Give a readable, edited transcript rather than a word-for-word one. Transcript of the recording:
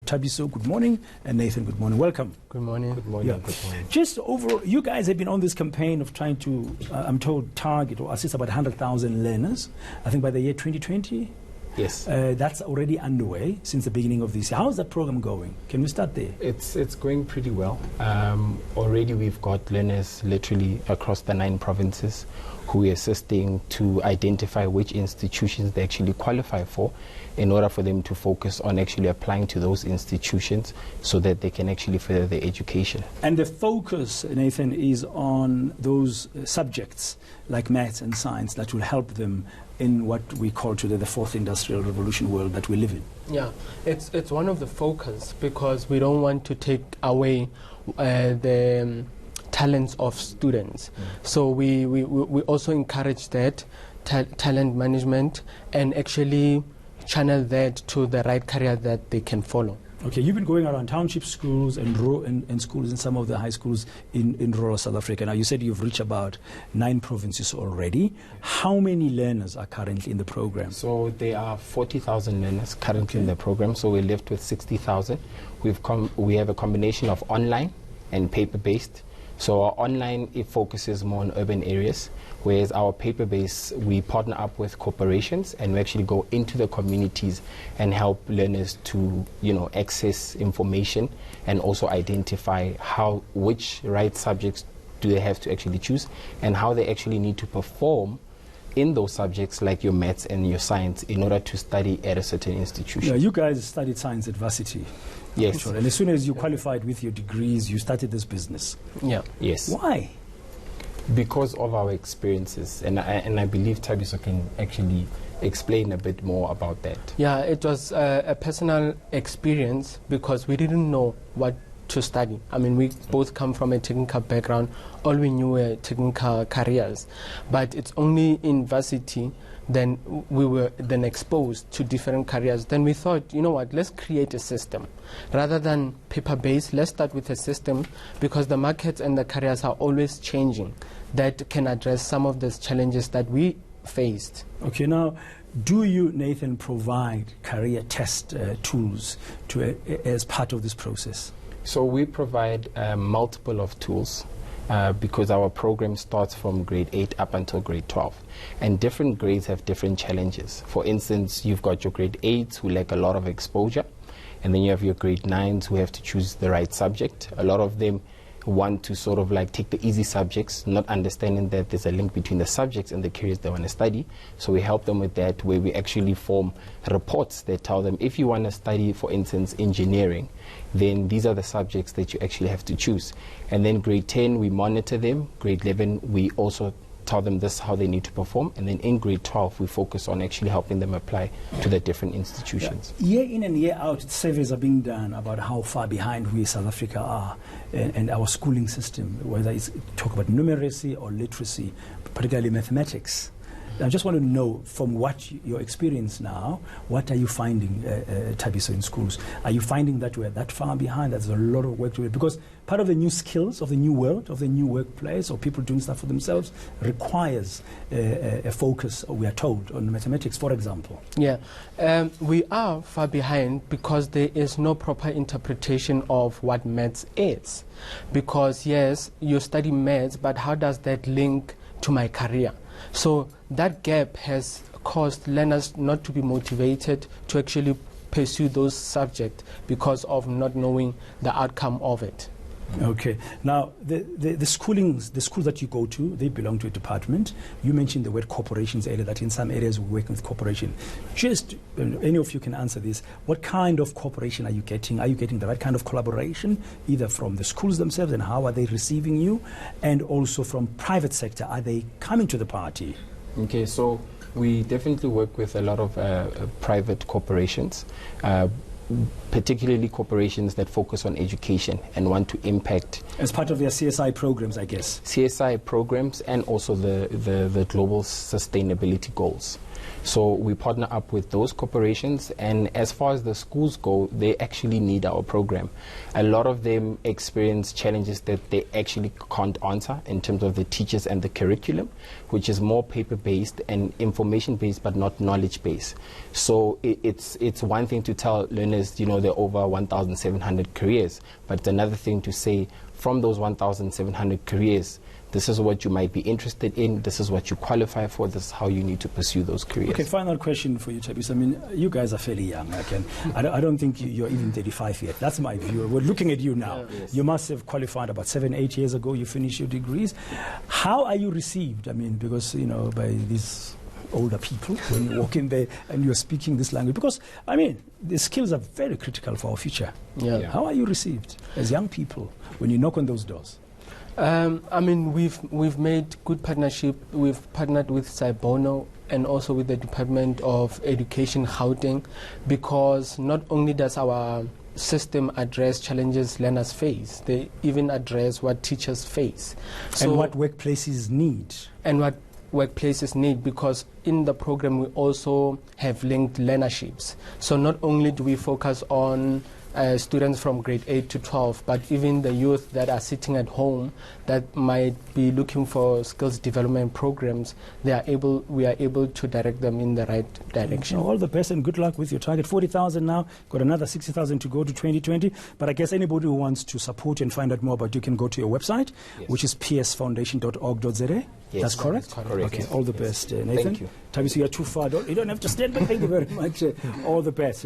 Thabiso, good morning, and Nathan, good morning. Welcome. Good morning. Good morning. Yeah. Good morning. Just overall, you guys have been on this campaign of trying to, I'm told, target or assist about 100,000 learners, I think by the year 2020. Yes. That's already underway since the beginning of this year. How's that program going? Can we start there? It's going pretty well. Already we've got learners literally across the 9 provinces who are assisting to identify which institutions they actually qualify for in order for them to focus on actually applying to those institutions so that they can actually further their education. And the focus, Nathan, is on those subjects like maths and science that will help them in what we call today the fourth industrial revolution world that we live in. Yeah, it's one of the focus because we don't want to take away the talents of students. So we also encourage that talent management and actually channel that to the right career that they can follow. Okay, you've been going around township schools and schools in some of the high schools in rural South Africa. Now, you said you've reached about 9 provinces already. How many learners are currently in the program? So there are 40,000 learners currently in the program, so we're left with 60,000. We have a combination of online and paper-based. So our online, it focuses more on urban areas, whereas our paper-based, we partner up with corporations and we actually go into the communities and help learners to, access information and also identify which right subjects do they have to actually choose and how they actually need to perform in those subjects like your maths and your science in order to study at a certain institution. Yeah, you guys studied science at varsity. Yes. And as soon as you qualified with your degrees, you started this business. Yeah. Yes. Why? Because of our experiences, and I believe Thabiso can actually explain a bit more about that. Yeah, it was a personal experience because we didn't know what to study. I mean, we both come from a technical background. All we knew were technical careers. But it's only in varsity then we were then exposed to different careers. Then we thought, you know what, let's create a system. Rather than paper-based, let's start with a system because the markets and the careers are always changing that can address some of those challenges that we faced. Okay, now, do you, Nathan, provide career test tools as part of this process? So we provide multiple of tools because our program starts from grade 8 up until grade 12. And different grades have different challenges. For instance, you've got your grade 8s who lack a lot of exposure, and then you have your grade 9s who have to choose the right subject. A lot of them want to sort of like take the easy subjects, not understanding that there's a link between the subjects and the careers they want to study. So we help them with that, where we actually form reports that tell them if you want to study, for instance, engineering, then these are the subjects that you actually have to choose. And then grade 10, we monitor them. Grade 11, we also tell them this how they need to perform, and then in grade 12 we focus on actually helping them apply to the different institutions. Yeah. Year in and year out, surveys are being done about how far behind we South Africa are and our schooling system, whether it's talk about numeracy or literacy, particularly mathematics. I just want to know, from what your experience now, what are you finding, Thabiso, in schools? Are you finding that we're that far behind? There's a lot of work to do. Because part of the new skills of the new world, of the new workplace, or people doing stuff for themselves, requires a focus, we are told, on mathematics, for example. Yeah, we are far behind because there is no proper interpretation of what maths is. Because, yes, you study maths, but how does that link to my career? So that gap has caused learners not to be motivated to actually pursue those subjects because of not knowing the outcome of it. Okay. Now, the schools that you go to, they belong to a department. You mentioned the word corporations earlier, that in some areas we're working with corporation. Just, any of you can answer this. What kind of cooperation are you getting? Are you getting the right kind of collaboration, either from the schools themselves, and how are they receiving you, and also from private sector? Are they coming to the party? Okay, so we definitely work with a lot of private corporations, particularly corporations that focus on education and want to impact. As part of their CSI programs, I guess. CSI programs and also the global sustainability goals. So we partner up with those corporations, and as far as the schools go, they actually need our program. A lot of them experience challenges that they actually can't answer in terms of the teachers and the curriculum, which is more paper-based and information-based but not knowledge-based. So it's one thing to tell learners, there are over 1,700 careers, but it's another thing to say, from those 1,700 careers, this is what you might be interested in, this is what you qualify for, this is how you need to pursue those careers. Okay, final question for you, Tabis. I mean, you guys are fairly young. I don't think you're even 35 yet. That's my view. We're looking at you now. Yes. You must have qualified about 7-8 years ago. You finished your degrees. How are you received? I mean, because, by these older people when you walk in there and you're speaking this language, because I mean the skills are very critical for our future. How are you received as young people when you knock on those doors? I mean, we've made good partnership. We've partnered with Saibono and also with the Department of Education, Gauteng, because not only does our system address challenges learners face, they even address what teachers face. And what workplaces need. And what workplaces need, because in the program we also have linked learnerships. So not only do we focus on students from grade 8 to 12, but even the youth that are sitting at home that might be looking for skills development programs, we are able to direct them in the right direction. All the best and good luck with your target. 40,000 now, got another 60,000 to go to 2020. But I guess anybody who wants to support you and find out more about you can go to your website, which is psfoundation.org.za. Yes, that's correct? That's correct. Okay, all the best, Nathan. Thank you. Tabis, you are too far. You don't have to stand, but thank you very much. All the best.